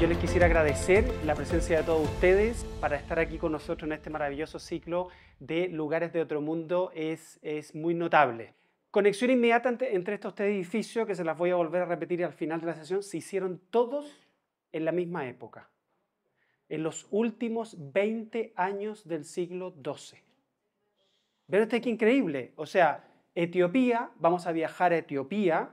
Yo les quisiera agradecer la presencia de todos ustedes para estar aquí con nosotros en este maravilloso ciclo de Lugares de Otro Mundo. Es muy notable. Conexión inmediata entre estos tres edificios, que se las voy a volver a repetir al final de la sesión, se hicieron todos en la misma época, en los últimos 20 años del siglo XII. ¿Ven ustedes qué increíble? O sea, Etiopía, vamos a viajar a Etiopía,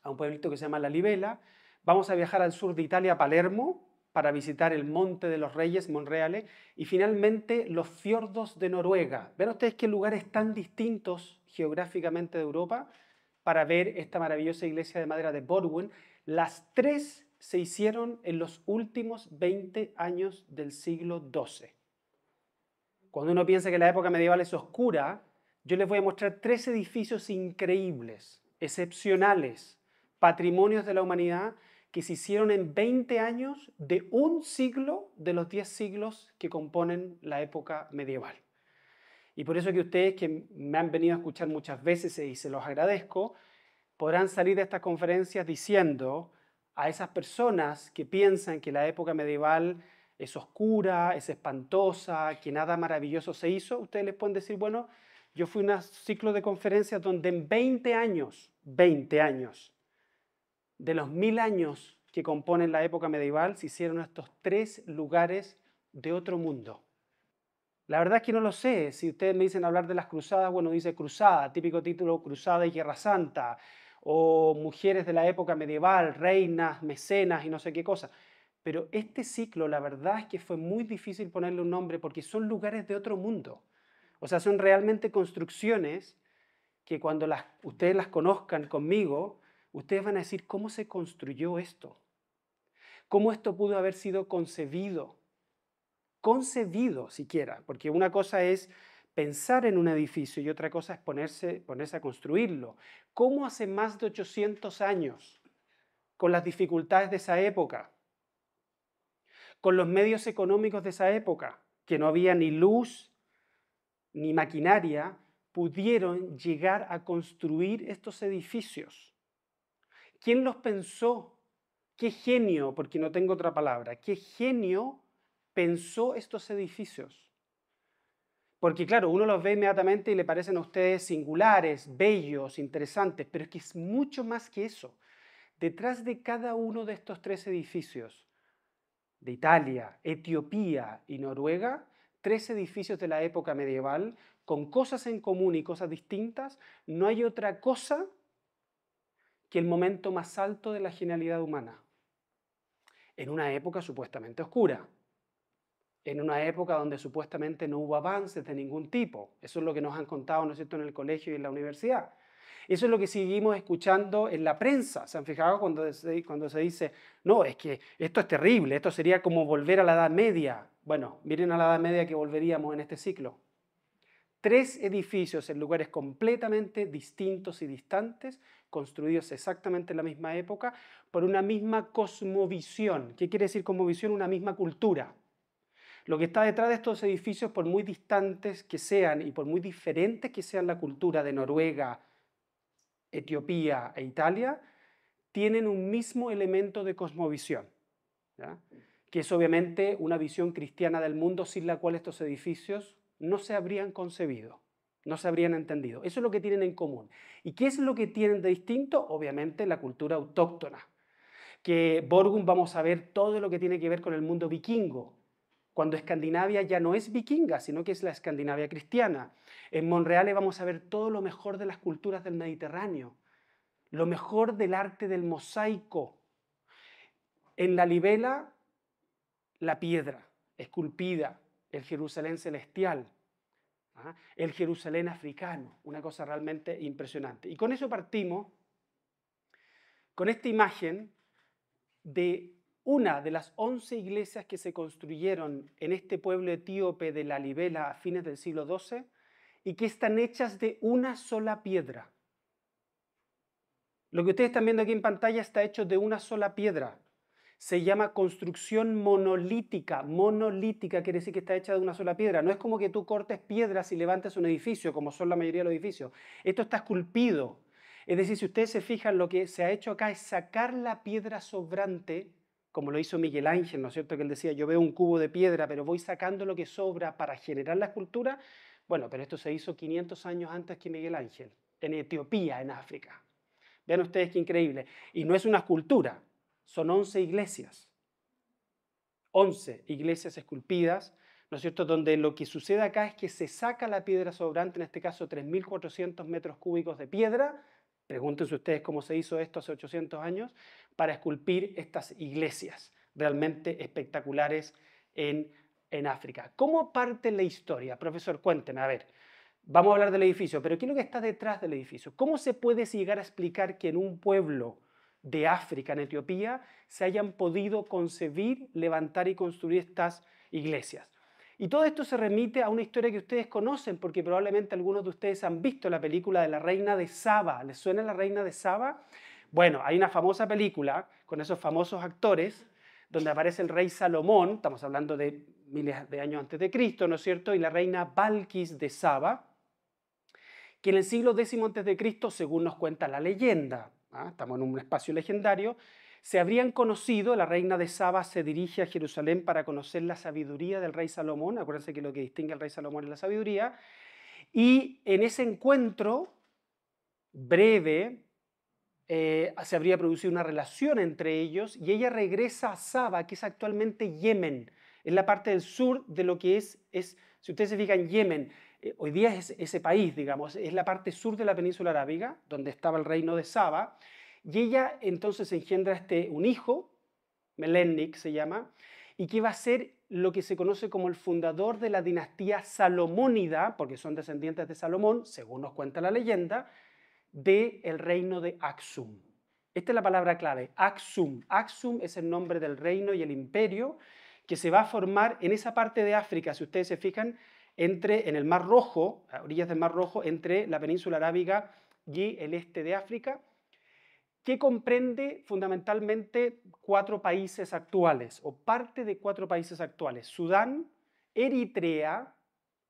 a un pueblito que se llama La Libela. Vamos a viajar al sur de Italia, a Palermo, para visitar el Monte de los Reyes, Monreale, y finalmente los fiordos de Noruega. ¿Ven ustedes qué lugares tan distintos geográficamente de Europa para ver esta maravillosa iglesia de madera de Borgund? Las tres se hicieron en los últimos 20 años del siglo XII. Cuando uno piensa que la época medieval es oscura, yo les voy a mostrar tres edificios increíbles, excepcionales, patrimonios de la humanidad que se hicieron en 20 años de un siglo de los 10 siglos que componen la época medieval. Y por eso que ustedes, que me han venido a escuchar muchas veces y se los agradezco, podrán salir de estas conferencias diciendo a esas personas que piensan que la época medieval es oscura, es espantosa, que nada maravilloso se hizo, ustedes les pueden decir, bueno, yo fui a un ciclo de conferencias donde en 20 años, de los 1000 años que componen la época medieval, se hicieron estos tres lugares de otro mundo. La verdad es que no lo sé. Si ustedes me dicen hablar de las cruzadas, bueno, dice cruzada, típico título Cruzada y Guerra Santa, o mujeres de la época medieval, reinas, mecenas y no sé qué cosa. Pero este ciclo, la verdad es que fue muy difícil ponerle un nombre porque son lugares de otro mundo. O sea, son realmente construcciones que cuando ustedes las conozcan conmigo, ustedes van a decir, ¿cómo se construyó esto? ¿Cómo esto pudo haber sido concebido? Concebido siquiera, porque una cosa es pensar en un edificio y otra cosa es ponerse a construirlo. ¿Cómo hace más de 800 años, con las dificultades de esa época, con los medios económicos de esa época, que no había ni luz ni maquinaria, pudieron llegar a construir estos edificios? ¿Quién los pensó? ¿Qué genio, porque no tengo otra palabra, qué genio pensó estos edificios? Porque claro, uno los ve inmediatamente y le parecen a ustedes singulares, bellos, interesantes, pero es que es mucho más que eso. Detrás de cada uno de estos tres edificios, de Italia, Etiopía y Noruega, tres edificios de la época medieval, con cosas en común y cosas distintas, no hay otra cosa que el momento más alto de la genialidad humana, en una época supuestamente oscura, en una época donde supuestamente no hubo avances de ningún tipo. Eso es lo que nos han contado, ¿no es cierto?, en el colegio y en la universidad. Eso es lo que seguimos escuchando en la prensa. ¿Se han fijado cuando se dice, no, es que esto es terrible, esto sería como volver a la Edad Media? Bueno, miren a la Edad Media que volveríamos en este ciclo. Tres edificios en lugares completamente distintos y distantes, construidos exactamente en la misma época, por una misma cosmovisión. ¿Qué quiere decir cosmovisión? Una misma cultura. Lo que está detrás de estos edificios, por muy distantes que sean y por muy diferentes que sean la cultura de Noruega, Etiopía e Italia, tienen un mismo elemento de cosmovisión, ¿ya?, que es obviamente una visión cristiana del mundo sin la cual estos edificios no se habrían concebido, no se habrían entendido. Eso es lo que tienen en común. ¿Y qué es lo que tienen de distinto? Obviamente la cultura autóctona. Que Borgund vamos a ver todo lo que tiene que ver con el mundo vikingo, cuando Escandinavia ya no es vikinga, sino que es la Escandinavia cristiana. En Monreale vamos a ver todo lo mejor de las culturas del Mediterráneo, lo mejor del arte del mosaico. En La Libela, la piedra esculpida, el Jerusalén celestial, el Jerusalén africano, una cosa realmente impresionante. Y con eso partimos, con esta imagen de una de las 11 iglesias que se construyeron en este pueblo etíope de La Libela a fines del siglo XII y que están hechas de una sola piedra. Lo que ustedes están viendo aquí en pantalla está hecho de una sola piedra. Se llama construcción monolítica. Monolítica quiere decir que está hecha de una sola piedra. No es como que tú cortes piedras y levantes un edificio, como son la mayoría de los edificios. Esto está esculpido. Es decir, si ustedes se fijan, lo que se ha hecho acá es sacar la piedra sobrante como lo hizo Miguel Ángel, ¿no es cierto? Que él decía, yo veo un cubo de piedra, pero voy sacando lo que sobra para generar la escultura. Bueno, pero esto se hizo 500 años antes que Miguel Ángel, en Etiopía, en África. Vean ustedes qué increíble. Y no es una escultura, son 11 iglesias. 11 iglesias esculpidas, ¿no es cierto? Donde lo que sucede acá es que se saca la piedra sobrante, en este caso 3.400 metros cúbicos de piedra. Pregúntense ustedes cómo se hizo esto hace 800 años, para esculpir estas iglesias realmente espectaculares en África. ¿Cómo parte la historia? Profesor, cuénteme, a ver. Vamos a hablar del edificio, pero ¿qué es lo que está detrás del edificio? ¿Cómo se puede llegar a explicar que en un pueblo de África, en Etiopía, se hayan podido concebir, levantar y construir estas iglesias? Y todo esto se remite a una historia que ustedes conocen, porque probablemente algunos de ustedes han visto la película de la Reina de Saba. ¿Les suena la Reina de Saba? Bueno, hay una famosa película con esos famosos actores, donde aparece el rey Salomón, estamos hablando de miles de años antes de Cristo, ¿no es cierto? Y la reina Balquis de Saba, que en el siglo X a.C., según nos cuenta la leyenda, estamos en un espacio legendario, se habrían conocido, la reina de Saba se dirige a Jerusalén para conocer la sabiduría del rey Salomón, acuérdense que lo que distingue al rey Salomón es la sabiduría, y en ese encuentro breve se habría producido una relación entre ellos, y ella regresa a Saba, que es actualmente Yemen, en la parte del sur de lo que es si ustedes se fijan, Yemen, hoy día es ese país, digamos, es la parte sur de la península arábiga, donde estaba el reino de Saba, y ella entonces engendra un hijo, Melennik se llama, y que va a ser lo que se conoce como el fundador de la dinastía salomónida, porque son descendientes de Salomón, según nos cuenta la leyenda, del reino de Aksum. Esta es la palabra clave, Aksum. Aksum es el nombre del reino y el imperio que se va a formar en esa parte de África, si ustedes se fijan, en el Mar Rojo, a orillas del Mar Rojo, entre la península arábiga y el este de África, que comprende fundamentalmente 4 países actuales, o parte de 4 países actuales: Sudán, Eritrea,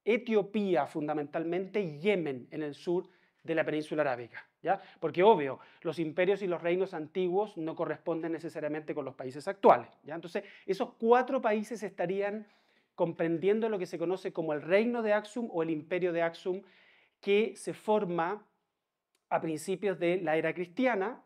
Etiopía fundamentalmente, y Yemen en el sur de la península arábiga. ¿Ya? Porque obvio, los imperios y los reinos antiguos no corresponden necesariamente con los países actuales. ¿Ya? Entonces, esos 4 países estarían comprendiendo lo que se conoce como el reino de Aksum o el imperio de Aksum, que se forma a principios de la era cristiana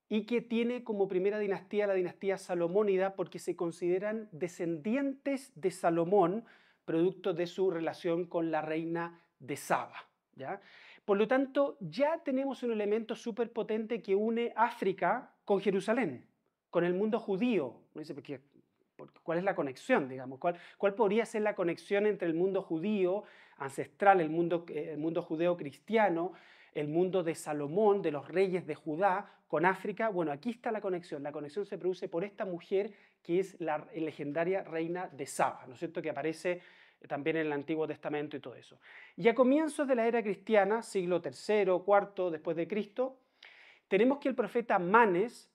y que tiene como primera dinastía la dinastía salomónida, porque se consideran descendientes de Salomón, producto de su relación con la reina de Saba. ¿Ya? Por lo tanto, ya tenemos un elemento súper potente que une África con Jerusalén, con el mundo judío. ¿No? Dice, ¿cuál es la conexión, digamos? ¿Cuál podría ser la conexión entre el mundo judío ancestral, el mundo judeo-cristiano, el mundo de Salomón, de los reyes de Judá, con África? Bueno, aquí está la conexión. La conexión se produce por esta mujer que es la legendaria reina de Saba, ¿no es cierto?, que aparece también en el Antiguo Testamento y todo eso. Y a comienzos de la era cristiana, siglo III, IV después de Cristo, tenemos que el profeta Manes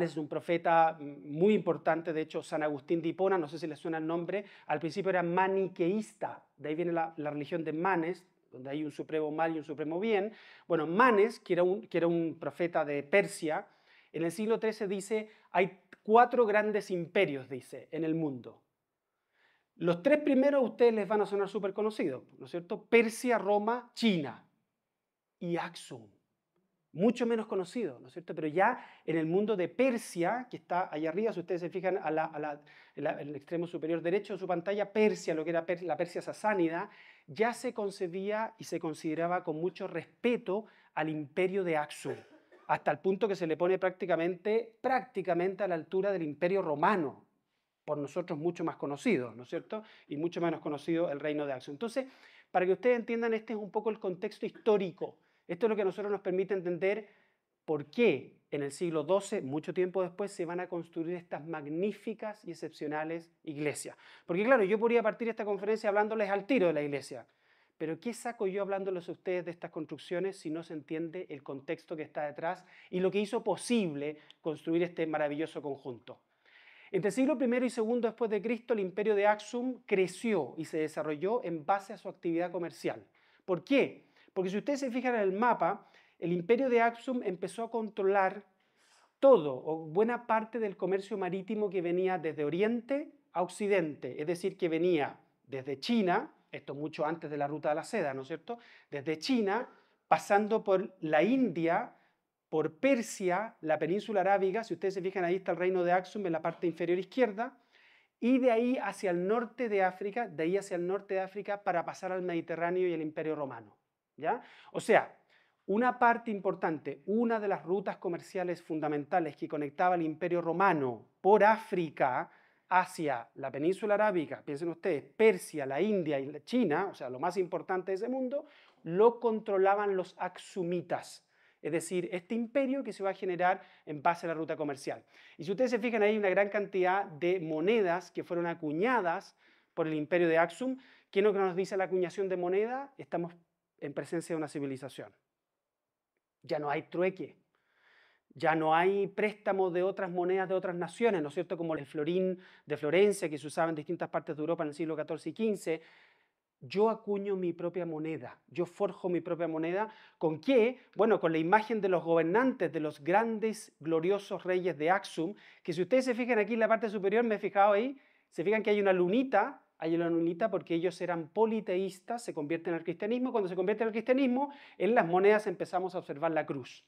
es un profeta muy importante, de hecho San Agustín de Hipona, no sé si les suena el nombre, al principio era maniqueísta, de ahí viene la religión de Manes, donde hay un supremo mal y un supremo bien. Bueno, Manes, que era un profeta de Persia, en el siglo XIII dice, hay 4 grandes imperios, dice, en el mundo. Los 3 primeros a ustedes les van a sonar súper conocidos, ¿no es cierto? Persia, Roma, China y Aksum. Mucho menos conocido, ¿no es cierto? Pero ya en el mundo de Persia, que está allá arriba, si ustedes se fijan en el extremo superior derecho de su pantalla, Persia, lo que era la Persia sasánida, ya se concebía y se consideraba con mucho respeto al imperio de Aksum, hasta el punto que se le pone prácticamente a la altura del imperio romano, por nosotros mucho más conocido, ¿no es cierto? Y mucho menos conocido el reino de Aksum. Entonces, para que ustedes entiendan, este es un poco el contexto histórico. Esto es lo que a nosotros nos permite entender por qué en el siglo XII, mucho tiempo después, se van a construir estas magníficas y excepcionales iglesias. Porque claro, yo podría partir esta conferencia hablándoles al tiro de la iglesia, pero ¿qué saco yo hablándoles a ustedes de estas construcciones si no se entiende el contexto que está detrás y lo que hizo posible construir este maravilloso conjunto? Entre el siglo I y II después de Cristo, el imperio de Aksum creció y se desarrolló en base a su actividad comercial. ¿Por qué? Porque si ustedes se fijan en el mapa, el imperio de Aksum empezó a controlar todo o buena parte del comercio marítimo que venía desde Oriente a Occidente, es decir, que venía desde China, esto mucho antes de la ruta de la seda, ¿no es cierto? Desde China, pasando por la India, por Persia, la península arábiga, si ustedes se fijan ahí está el reino de Aksum en la parte inferior izquierda, y de ahí hacia el norte de África, de ahí hacia el norte de África para pasar al Mediterráneo y el Imperio Romano, ¿ya? O sea, una parte importante, una de las rutas comerciales fundamentales que conectaba el Imperio Romano por África hacia la península arábiga, piensen ustedes, Persia, la India y la China, o sea, lo más importante de ese mundo, lo controlaban los aksumitas, es decir, este imperio que se va a generar en base a la ruta comercial. Y si ustedes se fijan, hay una gran cantidad de monedas que fueron acuñadas por el imperio de Aksum. ¿Qué es lo que nos dice la acuñación de moneda? Estamos en presencia de una civilización. Ya no hay trueque, ya no hay préstamos de otras monedas de otras naciones, ¿no es cierto? Como el florín de Florencia, que se usaba en distintas partes de Europa en el siglo XIV y XV. Yo acuño mi propia moneda, yo forjo mi propia moneda. ¿Con qué? Bueno, con la imagen de los gobernantes, de los grandes, gloriosos reyes de Aksum, que si ustedes se fijan aquí en la parte superior, me he fijado ahí, se fijan que hay una lunita porque ellos eran politeístas, se convierten al cristianismo. Cuando se convierten al cristianismo, en las monedas empezamos a observar la cruz.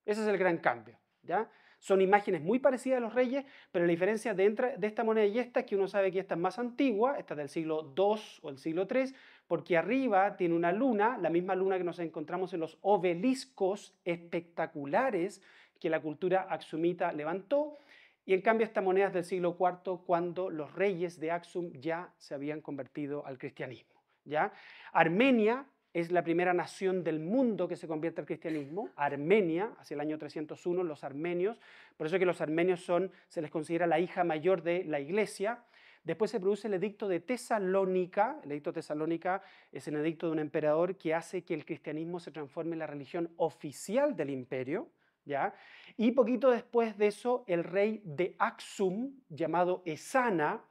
Ese es el gran cambio, ¿ya? Son imágenes muy parecidas a los reyes, pero la diferencia de esta moneda y esta es que uno sabe que esta es más antigua, esta es del siglo II o el siglo III, porque arriba tiene una luna, la misma luna que nos encontramos en los obeliscos espectaculares que la cultura aksumita levantó, y en cambio esta moneda es del siglo IV, cuando los reyes de Aksum ya se habían convertido al cristianismo, ¿ya? Armenia es la primera nación del mundo que se convierte al cristianismo, Armenia, hacia el año 301, los armenios, por eso es que los armenios se les considera la hija mayor de la iglesia. Después se produce el edicto de Tesalónica. El edicto de Tesalónica es el edicto de un emperador que hace que el cristianismo se transforme en la religión oficial del imperio, ¿ya? Y poquito después de eso, el rey de Aksum, llamado Esana,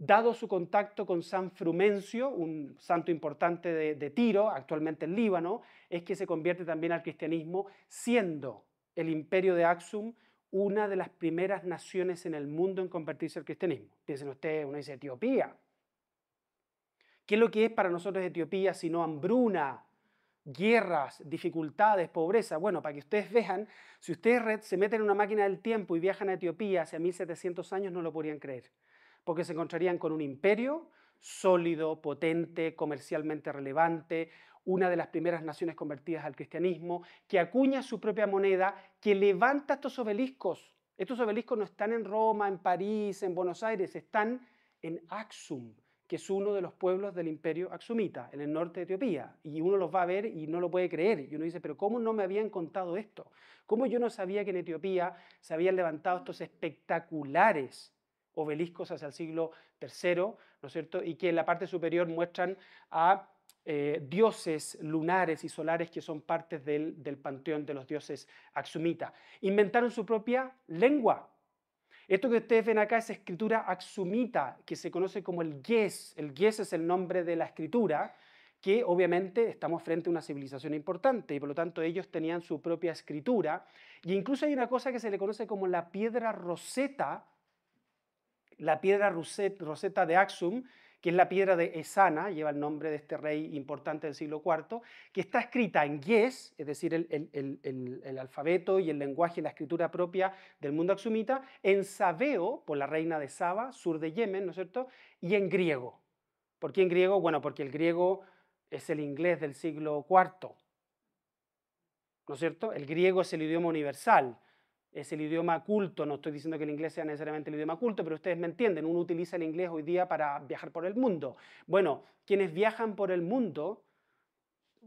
dado su contacto con San Frumencio, un santo importante de Tiro, actualmente en Líbano, es que se convierte también al cristianismo, siendo el imperio de Aksum una de las primeras naciones en el mundo en convertirse al cristianismo. Piensen ustedes, uno dice Etiopía. ¿Qué es lo que es para nosotros Etiopía sino hambruna, guerras, dificultades, pobreza? Bueno, para que ustedes vean, si ustedes se meten en una máquina del tiempo y viajan a Etiopía hace 1700 años, no lo podrían creer, porque se encontrarían con un imperio sólido, potente, comercialmente relevante, una de las primeras naciones convertidas al cristianismo, que acuña su propia moneda, que levanta estos obeliscos. Estos obeliscos no están en Roma, en París, en Buenos Aires, están en Aksum, que es uno de los pueblos del imperio aksumita, en el norte de Etiopía. Y uno los va a ver y no lo puede creer. Y uno dice, pero ¿cómo no me habían contado esto? ¿Cómo yo no sabía que en Etiopía se habían levantado estos espectaculares obeliscos hacia el siglo III, ¿no es cierto? Y que en la parte superior muestran a dioses lunares y solares que son partes del panteón de los dioses aksumita. Inventaron su propia lengua. Esto que ustedes ven acá es escritura aksumita, que se conoce como el Ge'ez. El Ge'ez es el nombre de la escritura, que obviamente estamos frente a una civilización importante y por lo tanto ellos tenían su propia escritura. Y incluso hay una cosa que se le conoce como la piedra Rosetta, Rosetta de Aksum, que es la piedra de Esana, lleva el nombre de este rey importante del siglo IV, que está escrita en Ge'ez, es decir, el alfabeto y el lenguaje y la escritura propia del mundo aksumita, en sabeo, por la reina de Saba, sur de Yemen, ¿no es cierto?, y en griego. ¿Por qué en griego? Bueno, porque el griego es el inglés del siglo IV, ¿no es cierto? El griego es el idioma universal, es el idioma culto. No estoy diciendo que el inglés sea necesariamente el idioma culto, pero ustedes me entienden, uno utiliza el inglés hoy día para viajar por el mundo. Bueno, quienes viajan por el mundo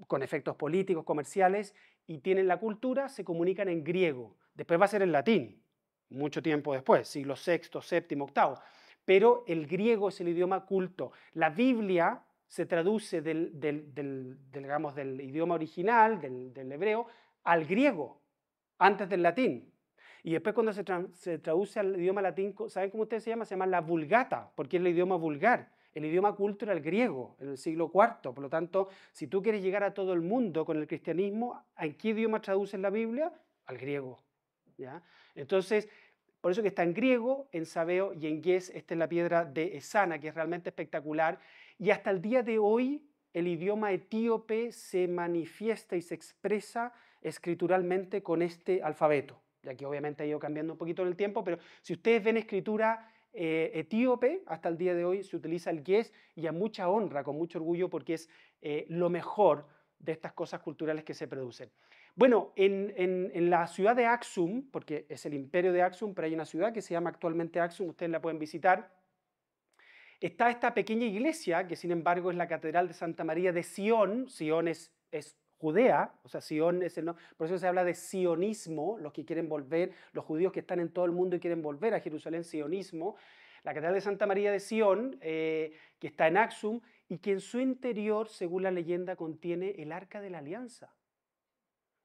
con efectos políticos, comerciales, y tienen la cultura, se comunican en griego. Después va a ser en latín, mucho tiempo después, siglo VI, VII, VIII. Pero el griego es el idioma culto. La Biblia se traduce digamos, del idioma original, del hebreo, al griego, antes del latín. Y después cuando se traduce al idioma latín, ¿saben cómo ustedes se llama? Se llama la Vulgata, porque es el idioma vulgar. El idioma culto era el griego, en el siglo IV. Por lo tanto, si tú quieres llegar a todo el mundo con el cristianismo, ¿en qué idioma traduces la Biblia? Al griego. ¿ya? Entonces, por eso que está en griego, en sabeo y en yes, esta es la piedra de Esana, que es realmente espectacular. Y hasta el día de hoy, el idioma etíope se manifiesta y se expresa escrituralmente con este alfabeto, ya que obviamente ha ido cambiando un poquito en el tiempo, pero si ustedes ven escritura etíope, hasta el día de hoy se utiliza el yes y a mucha honra, con mucho orgullo, porque es lo mejor de estas cosas culturales que se producen. Bueno, en la ciudad de Aksum, porque es el imperio de Aksum, pero hay una ciudad que se llama actualmente Aksum, ustedes la pueden visitar, está esta pequeña iglesia, que sin embargo es la Catedral de Santa María de Sion. Sion es Judea, o sea, Sion es el no, por eso se habla de sionismo, los que quieren volver, los judíos que están en todo el mundo y quieren volver a Jerusalén, sionismo. La Catedral de Santa María de Sion, que está en Aksum, y que en su interior, según la leyenda, contiene el Arca de la Alianza.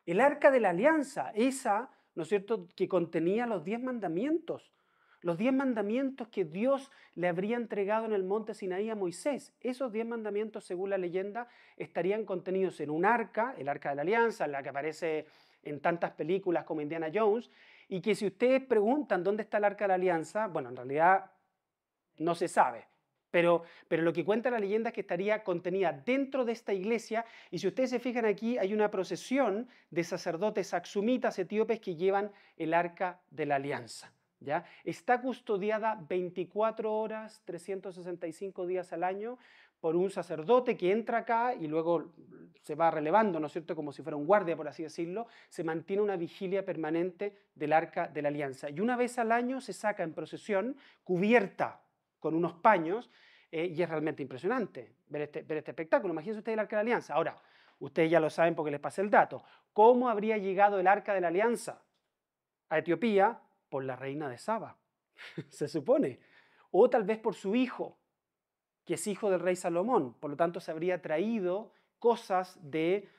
El Arca de la Alianza, esa, ¿no es cierto?, que contenía los 10 mandamientos. Los 10 mandamientos que Dios le habría entregado en el monte Sinaí a Moisés. Esos 10 mandamientos, según la leyenda, estarían contenidos en un arca, el Arca de la Alianza, la que aparece en tantas películas como Indiana Jones, y que si ustedes preguntan dónde está el Arca de la Alianza, bueno, en realidad no se sabe. Pero lo que cuenta la leyenda es que estaría contenida dentro de esta iglesia, y si ustedes se fijan aquí, hay una procesión de sacerdotes aksumitas etíopes que llevan el Arca de la Alianza. ¿Ya? Está custodiada 24 horas, 365 días al año por un sacerdote que entra acá y luego se va relevando, ¿no es cierto?, como si fuera un guardia, por así decirlo. Se mantiene una vigilia permanente del Arca de la Alianza. Y una vez al año se saca en procesión, cubierta con unos paños, y es realmente impresionante ver este espectáculo. Imagínense ustedes el Arca de la Alianza. Ahora, ustedes ya lo saben porque les pasé el dato. ¿Cómo habría llegado el Arca de la Alianza a Etiopía? Por la reina de Saba, se supone. O tal vez por su hijo, que es hijo del rey Salomón. Por lo tanto, se habría traído cosas de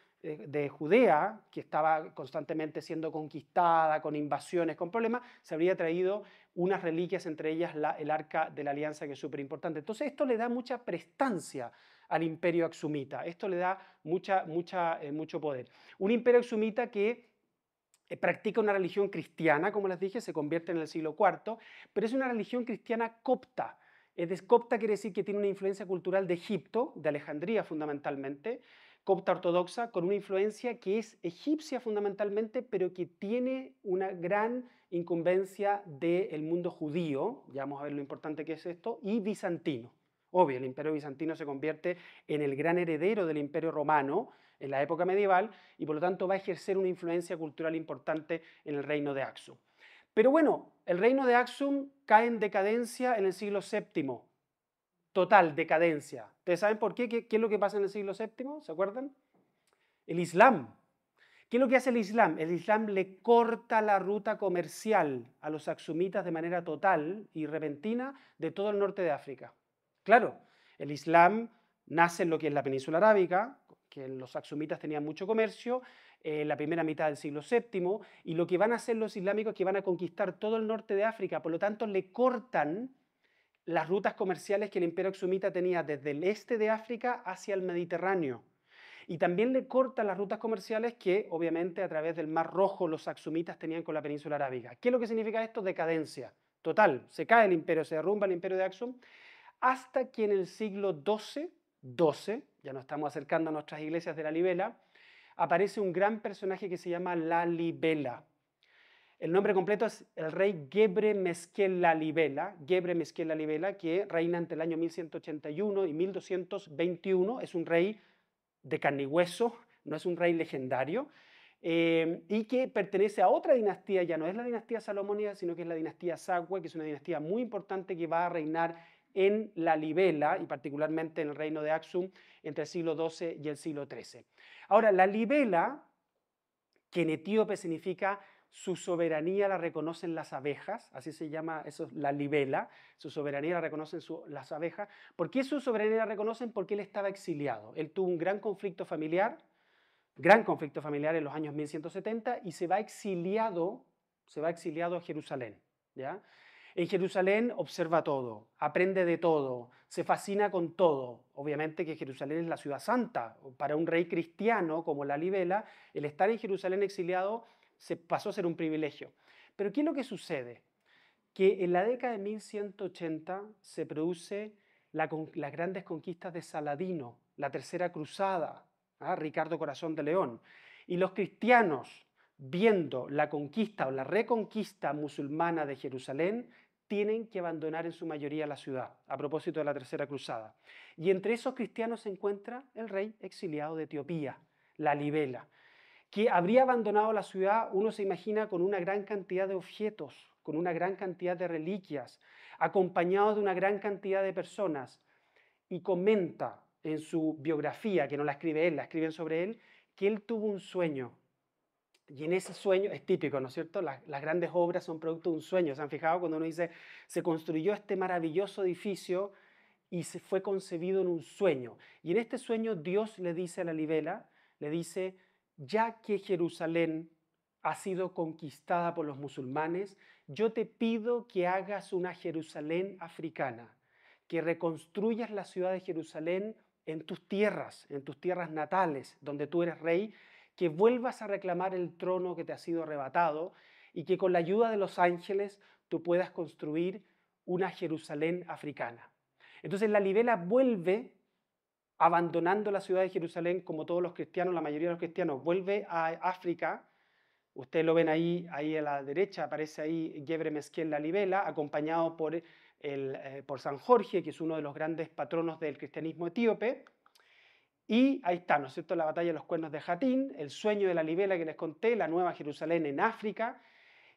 Judea, que estaba constantemente siendo conquistada, con invasiones, con problemas, se habría traído unas reliquias, entre ellas el Arca de la Alianza, que es súper importante. Entonces esto le da mucha prestancia al imperio aksumita, esto le da mucho poder. Un imperio aksumita que practica una religión cristiana, como les dije, se convierte en el siglo IV, pero es una religión cristiana copta. Copta quiere decir que tiene una influencia cultural de Egipto, de Alejandría fundamentalmente, copta ortodoxa, con una influencia que es egipcia fundamentalmente, pero que tiene una gran incumbencia del mundo judío, ya vamos a ver lo importante que es esto, y bizantino. Obvio, el imperio bizantino se convierte en el gran heredero del imperio romano en la época medieval y por lo tanto va a ejercer una influencia cultural importante en el reino de Aksum. Pero bueno, el reino de Aksum cae en decadencia en el siglo VII. Total, decadencia. ¿Ustedes saben por qué? ¿Qué es lo que pasa en el siglo VII? ¿Se acuerdan? El Islam. ¿Qué es lo que hace el Islam? El Islam le corta la ruta comercial a los aksumitas de manera total y repentina de todo el norte de África. Claro, el Islam nace en lo que es la península arábica, que los aksumitas tenían mucho comercio, la primera mitad del siglo VII, y lo que van a hacer los islámicos es que van a conquistar todo el norte de África, por lo tanto le cortan las rutas comerciales que el imperio aksumita tenía desde el este de África hacia el Mediterráneo. Y también le cortan las rutas comerciales que, obviamente, a través del Mar Rojo los aksumitas tenían con la península arábiga. ¿Qué es lo que significa esto? Decadencia. Total, se cae el imperio, se derrumba el imperio de Aksum, hasta que en el siglo XII, ya nos estamos acercando a nuestras iglesias de la Libela, aparece un gran personaje que se llama Lalibela. El nombre completo es el rey Gebre Meskel Lalibela, que reina entre el año 1181 y 1221, es un rey de carne y hueso, no es un rey legendario, y que pertenece a otra dinastía, ya no es la dinastía salomónica, sino que es la dinastía Sagüe, que es una dinastía muy importante que va a reinar en la Libela, y particularmente en el reino de Aksum, entre el siglo XII y el siglo XIII. Ahora, la Libela, que en etíope significa su soberanía la reconocen las abejas, así se llama eso, la libela, su soberanía la reconocen las abejas. ¿Por qué su soberanía la reconocen? Porque él estaba exiliado. Él tuvo un gran conflicto familiar en los años 1170 y se va exiliado a Jerusalén. ¿Ya? En Jerusalén observa todo, aprende de todo, se fascina con todo. Obviamente que Jerusalén es la ciudad santa. Para un rey cristiano como la Libela, el estar en Jerusalén exiliado se pasó a ser un privilegio. Pero ¿qué es lo que sucede? Que en la década de 1180 se produce las grandes conquistas de Saladino, la Tercera Cruzada, Ricardo Corazón de León. Y los cristianos, viendo la conquista o la reconquista musulmana de Jerusalén, tienen que abandonar en su mayoría la ciudad, a propósito de la Tercera Cruzada. Y entre esos cristianos se encuentra el rey exiliado de Etiopía, Lalibela, que habría abandonado la ciudad, uno se imagina, con una gran cantidad de objetos, con una gran cantidad de reliquias, acompañado de una gran cantidad de personas, y comenta en su biografía, que no la escribe él, la escriben sobre él, que él tuvo un sueño. Y en ese sueño, es típico, ¿no es cierto? Las grandes obras son producto de un sueño. ¿Se han fijado cuando uno dice, se construyó este maravilloso edificio y se fue concebido en un sueño? Y en este sueño Dios le dice a Lalibela, le dice, ya que Jerusalén ha sido conquistada por los musulmanes, yo te pido que hagas una Jerusalén africana, que reconstruyas la ciudad de Jerusalén en tus tierras natales, donde tú eres rey, que vuelvas a reclamar el trono que te ha sido arrebatado y que con la ayuda de los ángeles tú puedas construir una Jerusalén africana. Entonces Lalibela vuelve, abandonando la ciudad de Jerusalén, como todos los cristianos, la mayoría de los cristianos, vuelve a África. Ustedes lo ven ahí a la derecha, aparece ahí Gebre Mesquiel Lalibela, acompañado por San Jorge, que es uno de los grandes patronos del cristianismo etíope. Y ahí está, ¿no es cierto?, la batalla de los cuernos de Jatín, el sueño de Lalibela que les conté, la nueva Jerusalén en África.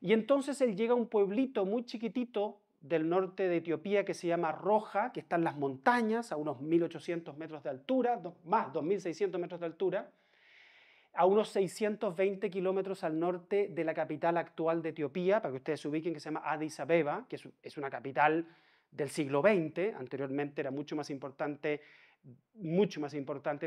Y entonces él llega a un pueblito muy chiquitito del norte de Etiopía que se llama Roja, que está en las montañas, a unos 1800 metros de altura, más 2600 metros de altura, a unos 620 kilómetros al norte de la capital actual de Etiopía, para que ustedes se ubiquen, que se llama Addis Abeba, que es una capital del siglo XX, anteriormente era mucho más importante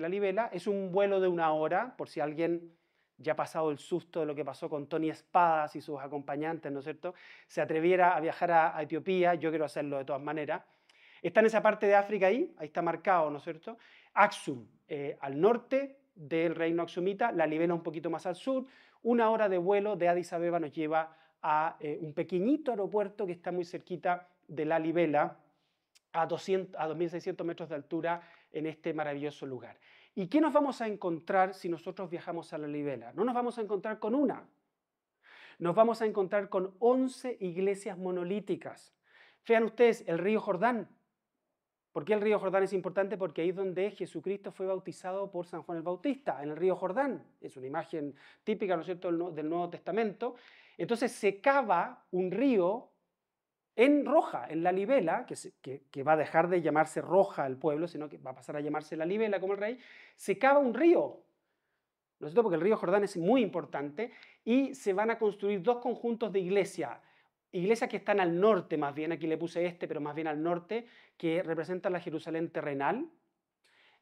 Lalibela. Es un vuelo de 1 hora, por si alguien ya ha pasado el susto de lo que pasó con Tony Espadas y sus acompañantes, ¿no es cierto?, se atreviera a viajar a Etiopía. Yo quiero hacerlo de todas maneras. Está en esa parte de África ahí está marcado, ¿no es cierto? Aksum, al norte del reino aksumita, Lalibela un poquito más al sur. 1 hora de vuelo de Addis Abeba nos lleva a un pequeñito aeropuerto que está muy cerquita de Lalibela, a 2.600 metros de altura, en este maravilloso lugar. ¿Y qué nos vamos a encontrar si nosotros viajamos a Lalibela? No nos vamos a encontrar con una, nos vamos a encontrar con 11 iglesias monolíticas. Vean ustedes el río Jordán. ¿Por qué el río Jordán es importante? Porque ahí es donde Jesucristo fue bautizado por San Juan el Bautista, en el río Jordán. Es una imagen típica, ¿no es cierto?, del Nuevo Testamento. Entonces se cava un río en Roja, en Lalibela, que va a dejar de llamarse Roja el pueblo, sino que va a pasar a llamarse Lalibela como el rey. Se cava un río, ¿no es cierto?, porque el río Jordán es muy importante, y se van a construir 2 conjuntos de iglesias que están al norte, más bien, aquí le puse pero más bien al norte, que representan la Jerusalén terrenal,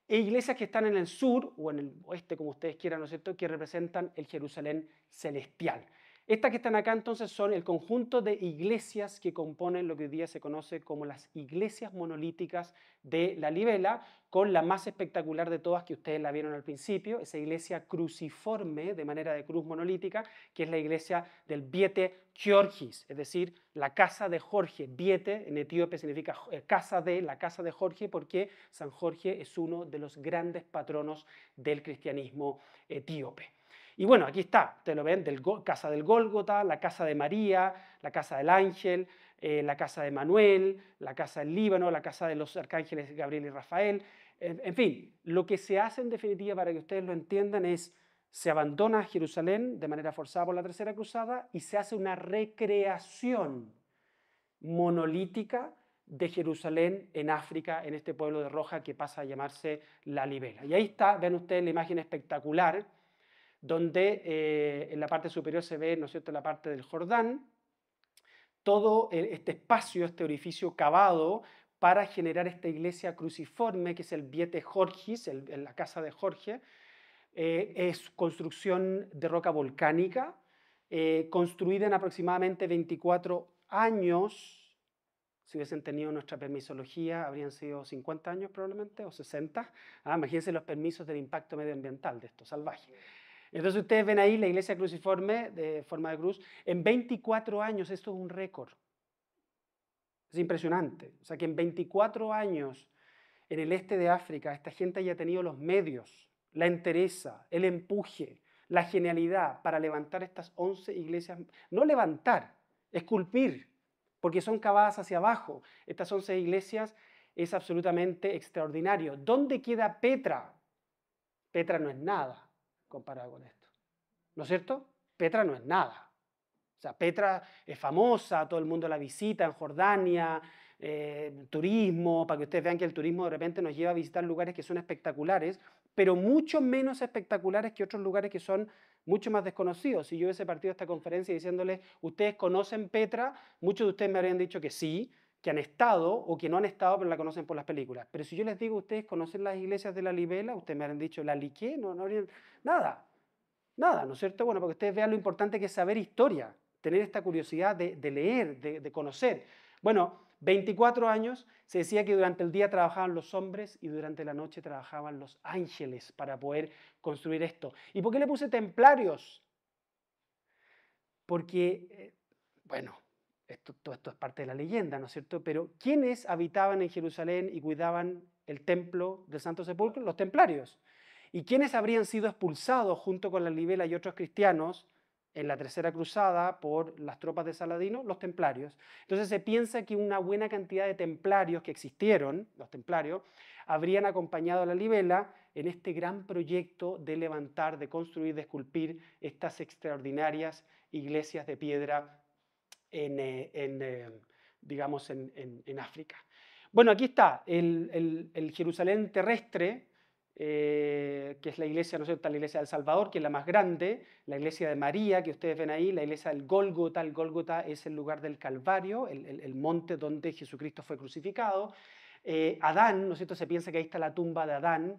e iglesias que están en el sur, o en el oeste, como ustedes quieran, ¿no es cierto?, que representan el Jerusalén celestial. Estas que están acá entonces son el conjunto de iglesias que componen lo que hoy día se conoce como las iglesias monolíticas de Lalibela, con la más espectacular de todas, que ustedes la vieron al principio, esa iglesia cruciforme de manera de cruz monolítica, que es la iglesia del Biete Georgis, es decir, la casa de Jorge. Biete en etíope significa la casa de Jorge, porque San Jorge es uno de los grandes patronos del cristianismo etíope. Y bueno, aquí está, ustedes lo ven, casa del Gólgota, la casa de María, la casa del ángel, la casa de Manuel, la casa del Líbano, la casa de los arcángeles Gabriel y Rafael. En fin, lo que se hace en definitiva, para que ustedes lo entiendan, es se abandona Jerusalén de manera forzada por la Tercera Cruzada y se hace una recreación monolítica de Jerusalén en África, en este pueblo de Roja que pasa a llamarse Lalibela. Y ahí está, ven ustedes la imagen espectacular, donde en la parte superior se ve, ¿no es cierto?, la parte del Jordán, todo este espacio, este orificio cavado para generar esta iglesia cruciforme, que es el Biete Jorgis, la casa de Jorge. Es construcción de roca volcánica, construida en aproximadamente 24 años. Si hubiesen tenido nuestra permisología, habrían sido 50 años probablemente, o 60. Imagínense los permisos del impacto medioambiental de esto, salvaje. Entonces ustedes ven ahí la iglesia cruciforme de forma de cruz. En 24 años esto es un récord. Es impresionante. O sea que en 24 años en el este de África esta gente haya tenido los medios, la entereza, el empuje, la genialidad para levantar estas 11 iglesias. No levantar, esculpir, porque son cavadas hacia abajo. Estas 11 iglesias es absolutamente extraordinario. ¿Dónde queda Petra? Petra no es nada comparado con esto. ¿No es cierto? Petra no es nada. O sea, Petra es famosa, todo el mundo la visita en Jordania, turismo, para que ustedes vean que el turismo de repente nos lleva a visitar lugares que son espectaculares, pero mucho menos espectaculares que otros lugares que son mucho más desconocidos. Si yo hubiese partido esta conferencia diciéndoles, ¿ustedes conocen Petra? Muchos de ustedes me habrían dicho que sí, que han estado o que no han estado, pero la conocen por las películas. Pero si yo les digo, ¿ustedes conocen las iglesias de la Libela? Ustedes me habrían dicho, ¿la Liqué? No, no habrían nada. Nada, ¿no es cierto? Bueno, porque ustedes vean lo importante que es saber historia, tener esta curiosidad de leer, de conocer. Bueno, 24 años, se decía que durante el día trabajaban los hombres y durante la noche trabajaban los ángeles para poder construir esto. ¿Y por qué le puse templarios? Porque, bueno, todo esto es parte de la leyenda, ¿no es cierto? Pero ¿quiénes habitaban en Jerusalén y cuidaban el templo del Santo Sepulcro? Los templarios. ¿Y quiénes habrían sido expulsados junto con la Libela y otros cristianos en la Tercera Cruzada por las tropas de Saladino? Los templarios. Entonces se piensa que una buena cantidad de templarios que existieron, los templarios, habrían acompañado a la Libela en este gran proyecto de levantar, de construir, de esculpir estas extraordinarias iglesias de piedra digamos, en África. Bueno, aquí está el Jerusalén terrestre, que es la iglesia, ¿no es cierto?, la iglesia del Salvador, que es la más grande, la iglesia de María, que ustedes ven ahí, la iglesia del Gólgota. El Gólgota es el lugar del Calvario, el monte donde Jesucristo fue crucificado. Adán, ¿no es cierto?, se piensa que ahí está la tumba de Adán,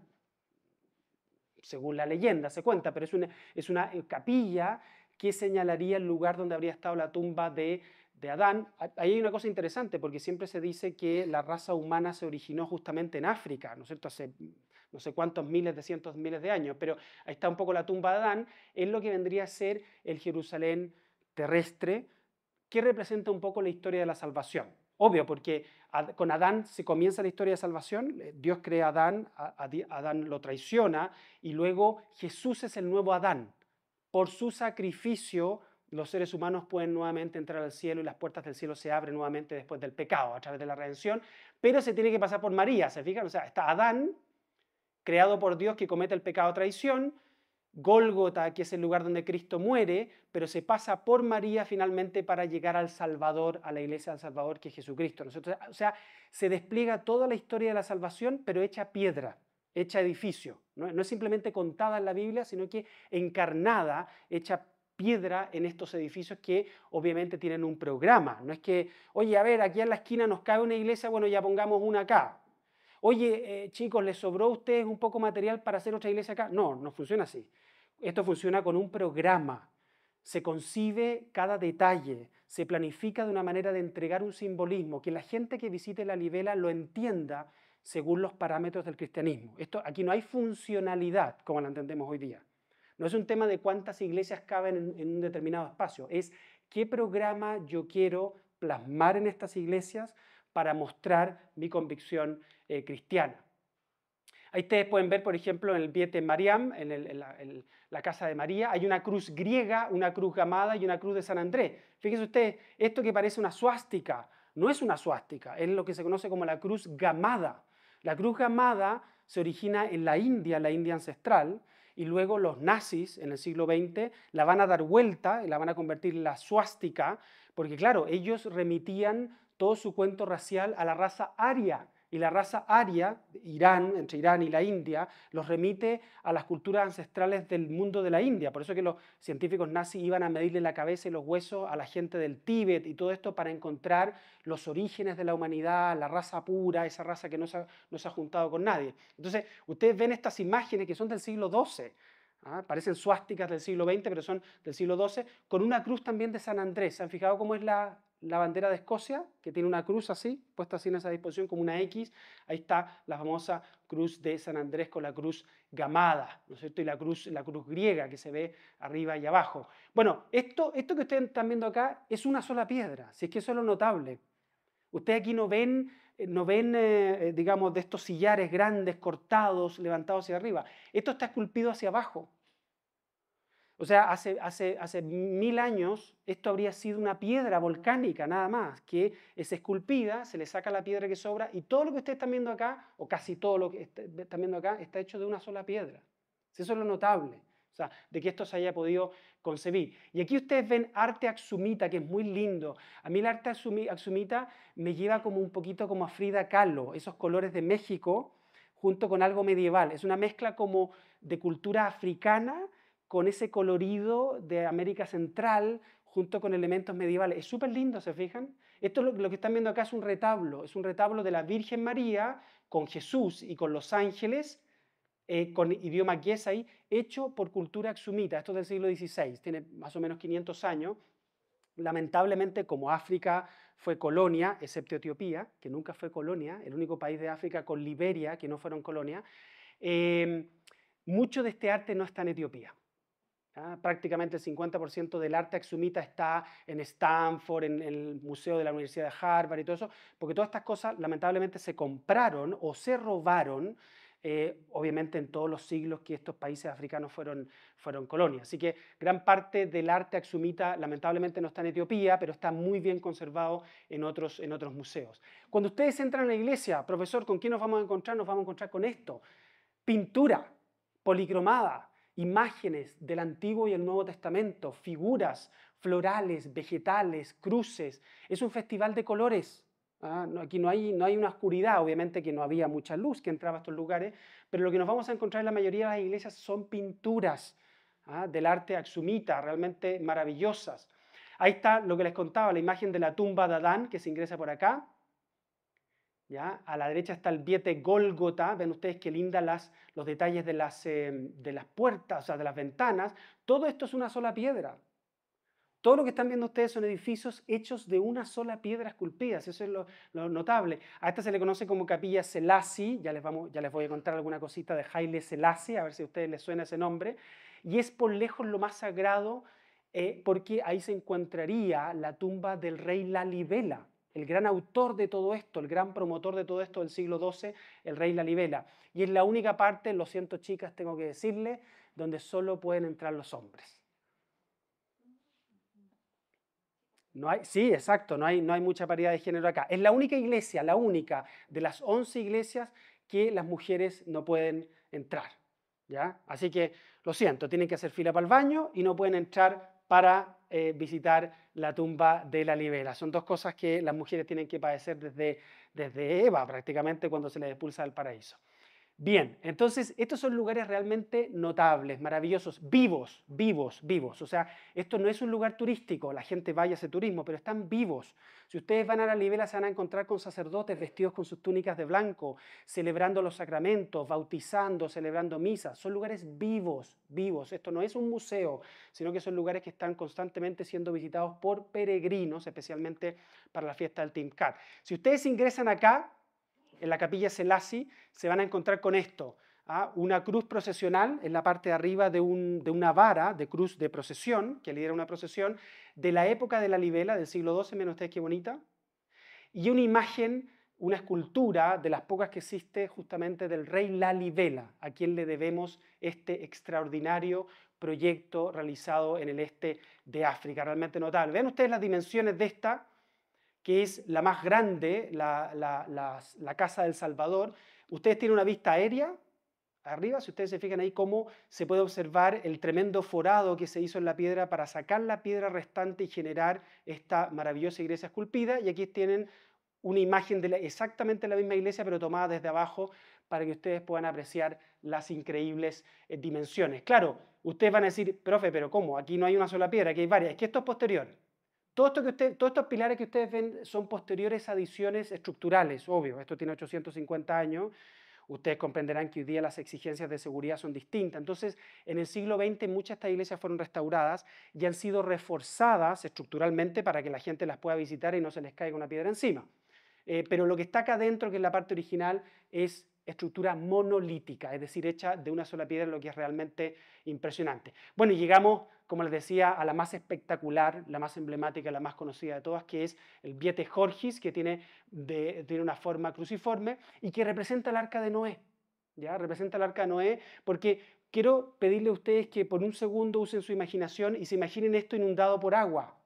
según la leyenda se cuenta, pero es una capilla que señalaría el lugar donde habría estado la tumba de Adán. Ahí hay una cosa interesante, porque siempre se dice que la raza humana se originó justamente en África, ¿no es cierto?, hace no sé cuántos miles de cientos miles de años, pero ahí está un poco la tumba de Adán, es lo que vendría a ser el Jerusalén terrestre, que representa un poco la historia de la salvación. Obvio, porque con Adán se comienza la historia de salvación, Dios crea a Adán, Adán lo traiciona, y luego Jesús es el nuevo Adán. Por su sacrificio, los seres humanos pueden nuevamente entrar al cielo y las puertas del cielo se abren nuevamente después del pecado, a través de la redención, pero se tiene que pasar por María, ¿se fijan? O sea, está Adán, creado por Dios, que comete el pecado de traición, Gólgota, que es el lugar donde Cristo muere, pero se pasa por María finalmente para llegar al Salvador, a la iglesia del Salvador, que es Jesucristo. O sea, se despliega toda la historia de la salvación, pero hecha piedra, hecha edificio. No es simplemente contada en la Biblia, sino que encarnada, hecha piedra en estos edificios que obviamente tienen un programa. No es que, oye, a ver, aquí en la esquina nos cae una iglesia, bueno, ya pongamos una acá. Oye, chicos, ¿les sobró a ustedes un poco material para hacer otra iglesia acá? No, no funciona así. Esto funciona con un programa. Se concibe cada detalle, se planifica de una manera de entregar un simbolismo, que la gente que visite la Libela lo entienda según los parámetros del cristianismo. Aquí no hay funcionalidad, como la entendemos hoy día. No es un tema de cuántas iglesias caben en un determinado espacio, es qué programa yo quiero plasmar en estas iglesias para mostrar mi convicción cristiana. Ahí ustedes pueden ver, por ejemplo, en el Viete Mariam, en la casa de María, hay una cruz griega, una cruz gamada y una cruz de San Andrés. Fíjense ustedes, esto que parece una suástica, no es una suástica, es lo que se conoce como la cruz gamada. La cruz gamada se origina en la India ancestral, y luego los nazis en el siglo XX la van a dar vuelta y la van a convertir en la suástica, porque claro, ellos remitían todo su cuento racial a la raza aria, y la raza aria, Irán, entre Irán y la India, los remite a las culturas ancestrales del mundo de la India. Por eso que los científicos nazis iban a medirle la cabeza y los huesos a la gente del Tíbet y todo esto para encontrar los orígenes de la humanidad, la raza pura, esa raza que no se ha juntado con nadie. Entonces, ustedes ven estas imágenes que son del siglo XII, parecen suásticas del siglo XX, pero son del siglo XII, con una cruz también de San Andrés. ¿Se han fijado cómo es la la bandera de Escocia, que tiene una cruz así, puesta así en esa disposición como una X. Ahí está la famosa cruz de San Andrés con la cruz gamada, ¿no es cierto? Y la cruz griega que se ve arriba y abajo. Bueno, esto que ustedes están viendo acá es una sola piedra, si es que eso es lo notable. Ustedes aquí no ven, digamos, de estos sillares grandes, cortados, levantados hacia arriba. Esto está esculpido hacia abajo. O sea, hace 1000 años esto habría sido una piedra volcánica nada más, que es esculpida, se le saca la piedra que sobra y todo lo que ustedes están viendo acá, o casi todo lo que están viendo acá, está hecho de una sola piedra. Eso es lo notable, o sea, de que esto se haya podido concebir. Y aquí ustedes ven arte axumita, que es muy lindo. A mí el arte axumita me lleva como un poquito como a Frida Kahlo, esos colores de México, junto con algo medieval. Es una mezcla como de cultura africana, con ese colorido de América Central, junto con elementos medievales. Es súper lindo, ¿se fijan? Esto lo que están viendo acá es un retablo de la Virgen María con Jesús y con los ángeles, con idioma ahí, hecho por cultura axumita. Esto es del siglo XVI, tiene más o menos 500 años. Lamentablemente, como África fue colonia, excepto Etiopía, que nunca fue colonia, el único país de África con Liberia que no fueron colonia, mucho de este arte no está en Etiopía. Prácticamente el 50% del arte axumita está en Stanford, en el Museo de la Universidad de Harvard y todo eso, porque todas estas cosas lamentablemente se compraron o se robaron, obviamente en todos los siglos que estos países africanos fueron colonias. Así que gran parte del arte axumita lamentablemente no está en Etiopía, pero está muy bien conservado en otros museos. Cuando ustedes entran a la iglesia, profesor, ¿con quién nos vamos a encontrar? Nos vamos a encontrar con esto: pintura policromada, imágenes del Antiguo y el Nuevo Testamento, figuras florales, vegetales, cruces. Es un festival de colores. Aquí no hay una oscuridad, obviamente que no había mucha luz que entraba a estos lugares, pero lo que nos vamos a encontrar en la mayoría de las iglesias son pinturas del arte axumita, realmente maravillosas. Ahí está lo que les contaba, la imagen de la tumba de Adán, que se ingresa por acá. ¿Ya? A la derecha está el Viete Gólgota, ven ustedes qué linda los detalles de las puertas, o sea, de las ventanas. Todo esto es una sola piedra. Todo lo que están viendo ustedes son edificios hechos de una sola piedra esculpida, eso es lo notable. A esta se le conoce como Capilla Selassie, ya les voy a contar alguna cosita de Haile Selassie, a ver si a ustedes les suena ese nombre, y es por lejos lo más sagrado, porque ahí se encontraría la tumba del rey Lalibela, el gran autor de todo esto, el gran promotor de todo esto del siglo XII, el rey Lalibela. Y es la única parte, lo siento chicas, tengo que decirle, donde solo pueden entrar los hombres. Sí, exacto, no hay mucha paridad de género acá. Es la única iglesia, la única de las 11 iglesias que las mujeres no pueden entrar, ¿ya? Así que, lo siento, tienen que hacer fila para el baño y no pueden entrar para visitar la tumba de la Libela. Son dos cosas que las mujeres tienen que padecer desde Eva, prácticamente, cuando se les expulsa del paraíso. Bien, entonces estos son lugares realmente notables, maravillosos, vivos, vivos, vivos. O sea, esto no es un lugar turístico, la gente vaya a hacer turismo, pero están vivos. Si ustedes van a la Libela se van a encontrar con sacerdotes vestidos con sus túnicas de blanco, celebrando los sacramentos, bautizando, celebrando misas. Son lugares vivos, vivos. Esto no es un museo, sino que son lugares que están constantemente siendo visitados por peregrinos, especialmente para la fiesta del Timkat. Si ustedes ingresan acá, en la Capilla Selassie, se van a encontrar con esto: una cruz procesional en la parte de arriba de una vara de cruz de procesión, que lidera una procesión, de la época de la Libela, del siglo XII, miren ustedes qué bonita, y una imagen, una escultura de las pocas que existe justamente del rey Lalibela, a quien le debemos este extraordinario proyecto realizado en el este de África, realmente notable. Vean ustedes las dimensiones de esta, que es la más grande, la Casa del Salvador. Ustedes tienen una vista aérea arriba, si ustedes se fijan ahí cómo se puede observar el tremendo forado que se hizo en la piedra para sacar la piedra restante y generar esta maravillosa iglesia esculpida. Y aquí tienen una imagen de exactamente la misma iglesia, pero tomada desde abajo, para que ustedes puedan apreciar las increíbles dimensiones. Claro, ustedes van a decir, profe, pero ¿cómo? Aquí no hay una sola piedra, aquí hay varias. Es que esto es posterior. Todos estos pilares que ustedes ven son posteriores adiciones estructurales, obvio, esto tiene 850 años. Ustedes comprenderán que hoy día las exigencias de seguridad son distintas. Entonces, en el siglo XX muchas de estas iglesias fueron restauradas y han sido reforzadas estructuralmente para que la gente las pueda visitar y no se les caiga una piedra encima. Pero lo que está acá adentro, que es la parte original, es estructura monolítica, es decir, hecha de una sola piedra, lo que es realmente impresionante. Bueno, y llegamos, como les decía, a la más espectacular, la más emblemática, la más conocida de todas, que es el Viete Gorgis, que tiene una forma cruciforme y que representa el arca de Noé. ¿Ya? Representa el arca de Noé porque quiero pedirle a ustedes que por un segundo usen su imaginación y se imaginen esto inundado por agua.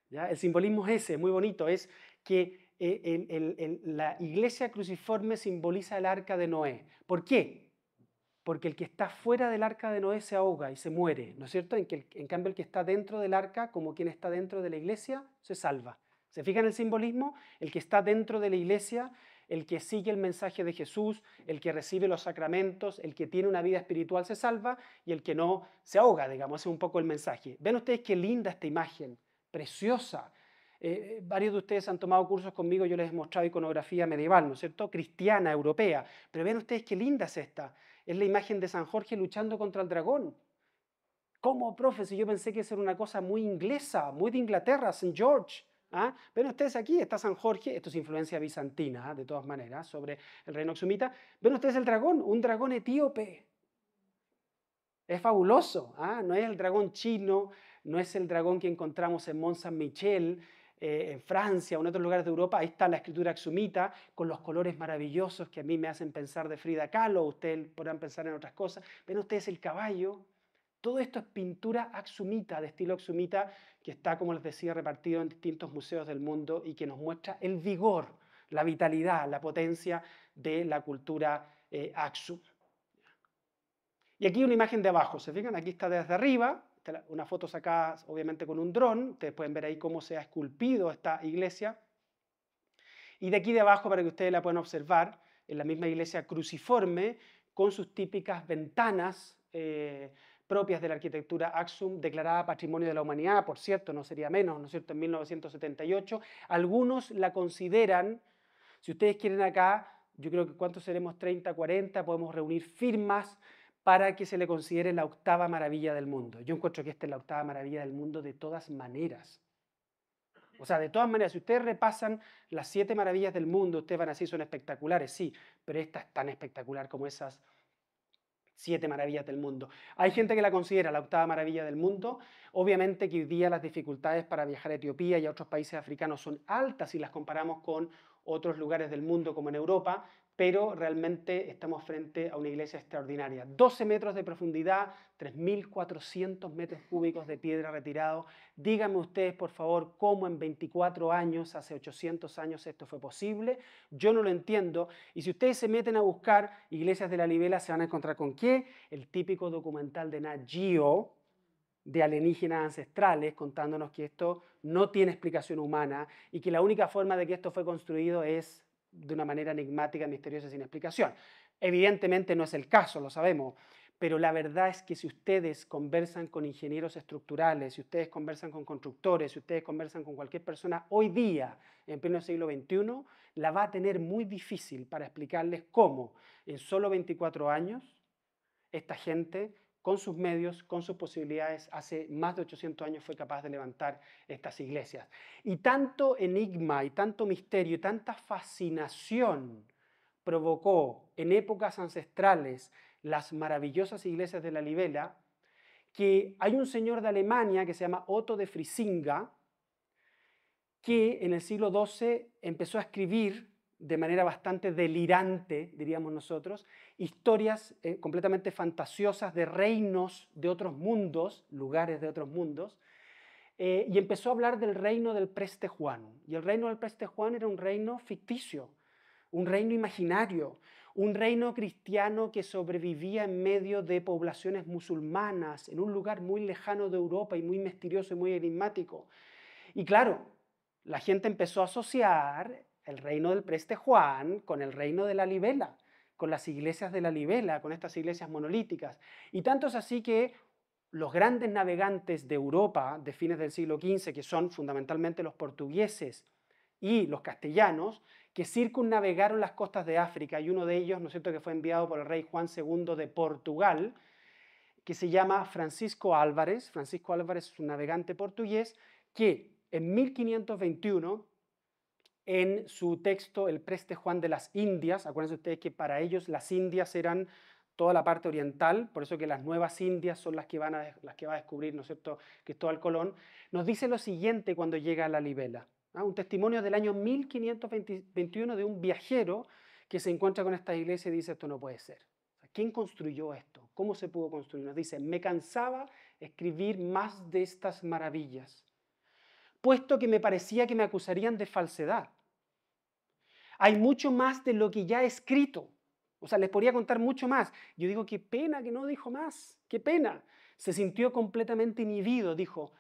¿Ya? El simbolismo es ese, muy bonito, es que la iglesia cruciforme simboliza el arca de Noé. ¿Por qué? Porque el que está fuera del arca de Noé se ahoga y se muere, ¿no es cierto? En cambio, el que está dentro del arca, como quien está dentro de la iglesia, se salva. ¿Se fijan el simbolismo? El que está dentro de la iglesia, el que sigue el mensaje de Jesús, el que recibe los sacramentos, el que tiene una vida espiritual se salva y el que no se ahoga, digamos, ese es un poco el mensaje. Ven ustedes qué linda esta imagen, preciosa. Varios de ustedes han tomado cursos conmigo, yo les he mostrado iconografía medieval, ¿no es cierto? Cristiana, europea. Pero ven ustedes qué linda es esta. Es la imagen de San Jorge luchando contra el dragón. ¿Cómo, profe? Si yo pensé que eso era una cosa muy inglesa, muy de Inglaterra, St. George. ¿Ah? Ven ustedes aquí, está San Jorge, esto es influencia bizantina, de todas maneras, sobre el reino axumita. Ven ustedes el dragón, un dragón etíope. Es fabuloso, ¿ah? No es el dragón chino, no es el dragón que encontramos en Mont Saint-Michel, en Francia o en otros lugares de Europa. Ahí está la escritura axumita con los colores maravillosos que a mí me hacen pensar de Frida Kahlo, ustedes podrán pensar en otras cosas. Ven ustedes el caballo. Todo esto es pintura axumita, de estilo axumita, que está, como les decía, repartido en distintos museos del mundo y que nos muestra el vigor, la vitalidad, la potencia de la cultura Axum. Y aquí una imagen de abajo, ¿se fijan? Aquí está desde arriba, una foto sacada obviamente con un dron, ustedes pueden ver ahí cómo se ha esculpido esta iglesia. Y de aquí de abajo, para que ustedes la puedan observar, en la misma iglesia cruciforme, con sus típicas ventanas propias de la arquitectura Axum, declarada Patrimonio de la Humanidad, por cierto, no sería menos, ¿no es cierto?, en 1978. Algunos la consideran, si ustedes quieren acá, yo creo que ¿cuántos seremos? 30, 40, podemos reunir firmas para que se le considere la octava maravilla del mundo. Yo encuentro que esta es la octava maravilla del mundo de todas maneras. O sea, de todas maneras, si ustedes repasan las 7 maravillas del mundo, ustedes van a decir son espectaculares, sí, pero esta es tan espectacular como esas 7 maravillas del mundo. Hay gente que la considera la octava maravilla del mundo. Obviamente que hoy día las dificultades para viajar a Etiopía y a otros países africanos son altas si las comparamos con otros lugares del mundo como en Europa, pero realmente estamos frente a una iglesia extraordinaria. 12 metros de profundidad, 3.400 metros cúbicos de piedra retirado. Díganme ustedes, por favor, cómo en 24 años, hace 800 años, esto fue posible. Yo no lo entiendo. Y si ustedes se meten a buscar iglesias de la Libela, se van a encontrar con ¿qué? El típico documental de Nat Geo, de alienígenas ancestrales, contándonos que esto no tiene explicación humana y que la única forma de que esto fue construido es de una manera enigmática, misteriosa, sin explicación. Evidentemente no es el caso, lo sabemos, pero la verdad es que si ustedes conversan con ingenieros estructurales, si ustedes conversan con constructores, si ustedes conversan con cualquier persona hoy día, en pleno siglo XXI, la va a tener muy difícil para explicarles cómo en solo 24 años esta gente, con sus medios, con sus posibilidades, hace más de 800 años fue capaz de levantar estas iglesias. Y tanto enigma, y tanto misterio, y tanta fascinación provocó en épocas ancestrales las maravillosas iglesias de la Libela, que hay un señor de Alemania que se llama Otto de Frisinga, que en el siglo XII empezó a escribir de manera bastante delirante, diríamos nosotros, historias completamente fantasiosas de reinos de otros mundos, lugares de otros mundos, y empezó a hablar del reino del Preste Juan. Y el reino del Preste Juan era un reino ficticio, un reino imaginario, un reino cristiano que sobrevivía en medio de poblaciones musulmanas, en un lugar muy lejano de Europa y muy misterioso y muy enigmático. Y claro, la gente empezó a asociar el reino del Preste Juan con el reino de la Libela, con las iglesias de la Libela, con estas iglesias monolíticas. Y tanto es así que los grandes navegantes de Europa de fines del siglo XV, que son fundamentalmente los portugueses y los castellanos que circunnavegaron las costas de África, y uno de ellos, ¿no es cierto?, que fue enviado por el rey Juan II de Portugal, que se llama Francisco Álvarez. Francisco Álvarez es un navegante portugués que en 1521, en su texto El Preste Juan de las Indias, acuérdense ustedes que para ellos las Indias eran toda la parte oriental, por eso que las nuevas Indias son las que va a descubrir, ¿no es cierto?, Cristóbal Colón, nos dice lo siguiente cuando llega a la Libela. Un testimonio del año 1521 de un viajero que se encuentra con esta iglesia y dice, esto no puede ser. ¿Quién construyó esto? ¿Cómo se pudo construir? Nos dice, me cansaba escribir más de estas maravillas, puesto que me parecía que me acusarían de falsedad. Hay mucho más de lo que ya he escrito. O sea, les podría contar mucho más. Yo digo, qué pena que no dijo más, qué pena. Se sintió completamente inhibido, dijo,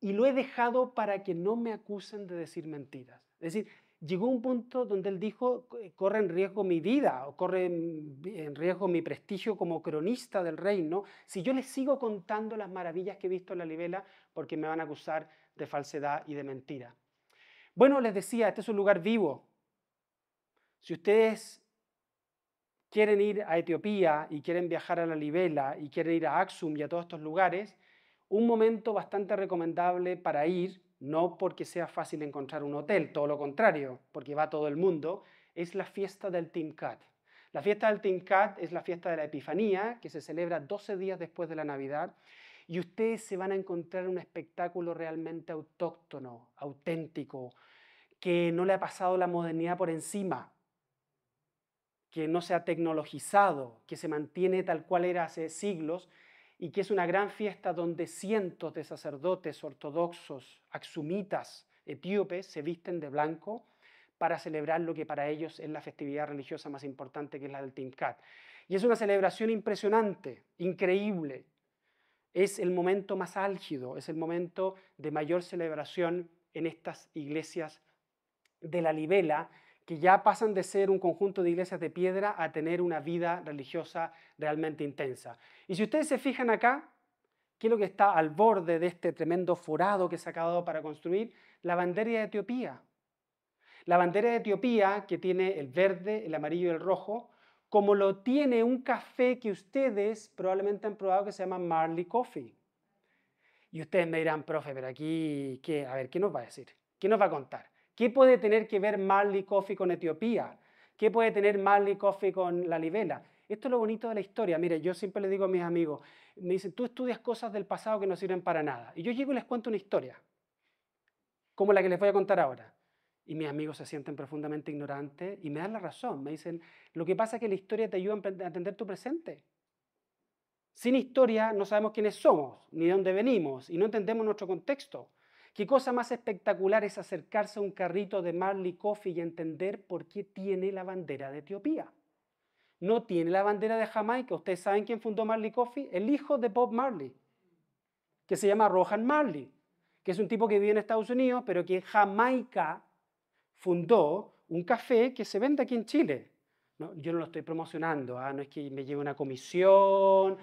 y lo he dejado para que no me acusen de decir mentiras. Es decir, llegó un punto donde él dijo, corre en riesgo mi vida, o corre en riesgo mi prestigio como cronista del reino, si yo les sigo contando las maravillas que he visto en la Libela, porque me van a acusar de falsedad y de mentira. Bueno, les decía, este es un lugar vivo. Si ustedes quieren ir a Etiopía y quieren viajar a la Libela y quieren ir a Aksum y a todos estos lugares, un momento bastante recomendable para ir, no porque sea fácil encontrar un hotel, todo lo contrario, porque va todo el mundo, es la fiesta del Timkat. La fiesta del Timkat es la fiesta de la Epifanía, que se celebra 12 días después de la Navidad, y ustedes se van a encontrar un espectáculo realmente autóctono, auténtico, que no le ha pasado la modernidad por encima, que no se ha tecnologizado, que se mantiene tal cual era hace siglos, y que es una gran fiesta donde cientos de sacerdotes ortodoxos, aksumitas, etíopes, se visten de blanco para celebrar lo que para ellos es la festividad religiosa más importante, que es la del Timkat. Y es una celebración impresionante, increíble. Es el momento más álgido, es el momento de mayor celebración en estas iglesias de la Libela, que ya pasan de ser un conjunto de iglesias de piedra a tener una vida religiosa realmente intensa. Y si ustedes se fijan acá, ¿qué es lo que está al borde de este tremendo forado que se ha acabado para construir? La bandera de Etiopía. La bandera de Etiopía, que tiene el verde, el amarillo y el rojo, como lo tiene un café que ustedes probablemente han probado que se llama Marley Coffee. Y ustedes me dirán, profe, pero aquí, ¿qué? A ver, ¿qué nos va a decir? ¿Qué nos va a contar? ¿Qué puede tener que ver Marley Coffee con Etiopía? ¿Qué puede tener Marley Coffee con la Libela? Esto es lo bonito de la historia. Mire, yo siempre le digo a mis amigos, me dicen, tú estudias cosas del pasado que no sirven para nada. Y yo llego y les cuento una historia, como la que les voy a contar ahora. Y mis amigos se sienten profundamente ignorantes y me dan la razón. Me dicen, lo que pasa es que la historia te ayuda a entender tu presente. Sin historia no sabemos quiénes somos, ni de dónde venimos, y no entendemos nuestro contexto. ¿Qué cosa más espectacular es acercarse a un carrito de Marley Coffee y entender por qué tiene la bandera de Etiopía? No tiene la bandera de Jamaica. ¿Ustedes saben quién fundó Marley Coffee? El hijo de Bob Marley, que se llama Rohan Marley, que es un tipo que vive en Estados Unidos, pero que en Jamaica fundó un café que se vende aquí en Chile. ¿No? Yo no lo estoy promocionando, no es que me lleve una comisión.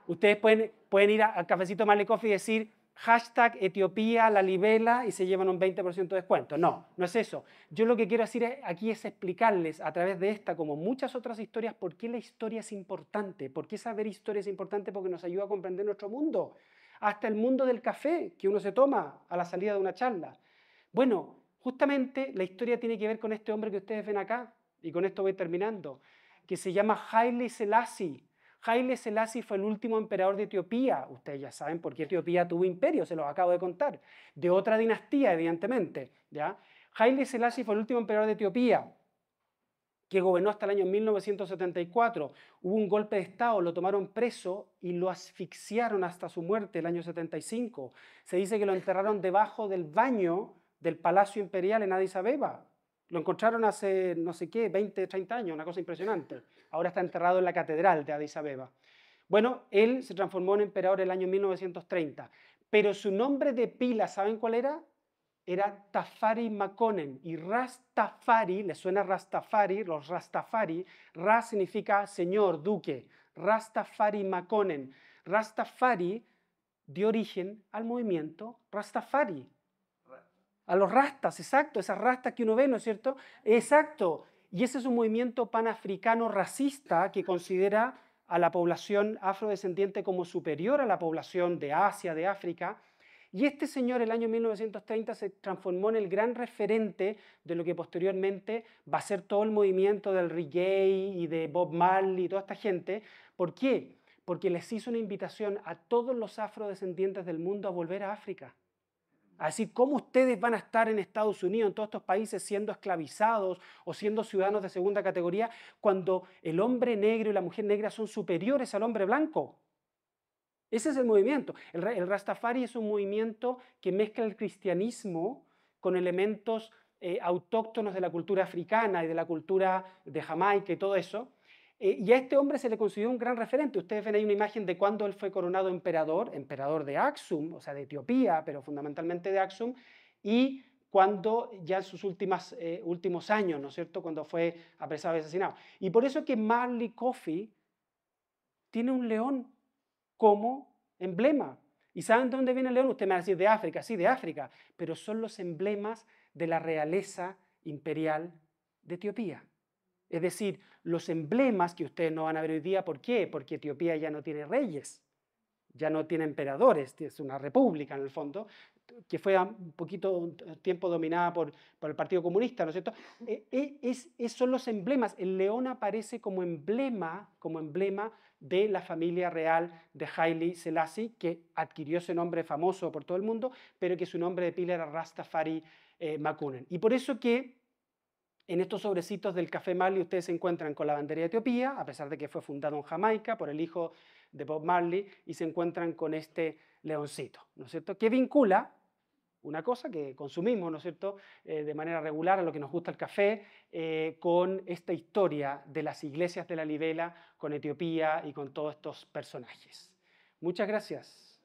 Ustedes pueden ir al cafecito Marley Coffee y decir hashtag Etiopía, la libela, y se llevan un 20% de descuento. No, no es eso. Yo lo que quiero decir aquí es explicarles a través de esta, como muchas otras historias, por qué la historia es importante. ¿Por qué saber historia es importante? Porque nos ayuda a comprender nuestro mundo. Hasta el mundo del café que uno se toma a la salida de una charla. Bueno, justamente la historia tiene que ver con este hombre que ustedes ven acá, y con esto voy terminando, que se llama Haile Selassie. Haile Selassie fue el último emperador de Etiopía. Ustedes ya saben por qué Etiopía tuvo imperio, se los acabo de contar. De otra dinastía, evidentemente. ¿Ya? Haile Selassie fue el último emperador de Etiopía, que gobernó hasta el año 1974. Hubo un golpe de Estado, lo tomaron preso y lo asfixiaron hasta su muerte el año 75. Se dice que lo enterraron debajo del baño del Palacio Imperial en Addis Abeba. Lo encontraron hace, no sé qué, 20, 30 años, una cosa impresionante. Ahora está enterrado en la catedral de Addis Abeba. Bueno, él se transformó en emperador el año 1930, pero su nombre de pila, ¿saben cuál era? Era Tafari Makonnen, y Rastafari, ¿le suena Rastafari? Los Rastafari, Ra significa señor, duque, Rastafari Makonnen. Rastafari dio origen al movimiento Rastafari. A los rastas, exacto, esas rastas que uno ve, ¿no es cierto? Exacto. Y ese es un movimiento panafricano racista que considera a la población afrodescendiente como superior a la población de Asia, de África. Y este señor, el año 1930, se transformó en el gran referente de lo que posteriormente va a ser todo el movimiento del reggae y de Bob Marley y toda esta gente. ¿Por qué? Porque les hizo una invitación a todos los afrodescendientes del mundo a volver a África. A decir, ¿cómo ustedes van a estar en Estados Unidos, en todos estos países, siendo esclavizados o siendo ciudadanos de segunda categoría, cuando el hombre negro y la mujer negra son superiores al hombre blanco? Ese es el movimiento. El Rastafari es un movimiento que mezcla el cristianismo con elementos autóctonos de la cultura africana y de la cultura de Jamaica y todo eso. Y a este hombre se le consideró un gran referente. Ustedes ven ahí una imagen de cuando él fue coronado emperador, emperador de Aksum, o sea, de Etiopía, pero fundamentalmente de Aksum, y cuando ya en sus últimos años, ¿no es cierto?, cuando fue apresado y asesinado. Y por eso que Marley Coffee tiene un león como emblema. ¿Y saben de dónde viene el león? Usted me va a decir de África, sí, de África, pero son los emblemas de la realeza imperial de Etiopía. Es decir, los emblemas que ustedes no van a ver hoy día, ¿por qué? Porque Etiopía ya no tiene reyes, ya no tiene emperadores, es una república en el fondo, que fue un poquito tiempo dominada por el Partido Comunista, ¿no es cierto? Son los emblemas. El león aparece como emblema de la familia real de Haile Selassie, que adquirió ese nombre famoso por todo el mundo, pero que su nombre de pila era Rastafari Makunen. Y por eso que en estos sobrecitos del Café Marley ustedes se encuentran con la bandera de Etiopía, a pesar de que fue fundado en Jamaica por el hijo de Bob Marley, y se encuentran con este leoncito, ¿no es cierto?, que vincula una cosa que consumimos, ¿no es cierto?, de manera regular a lo que nos gusta el café, con esta historia de las iglesias de la Libela, con Etiopía y con todos estos personajes. Muchas gracias.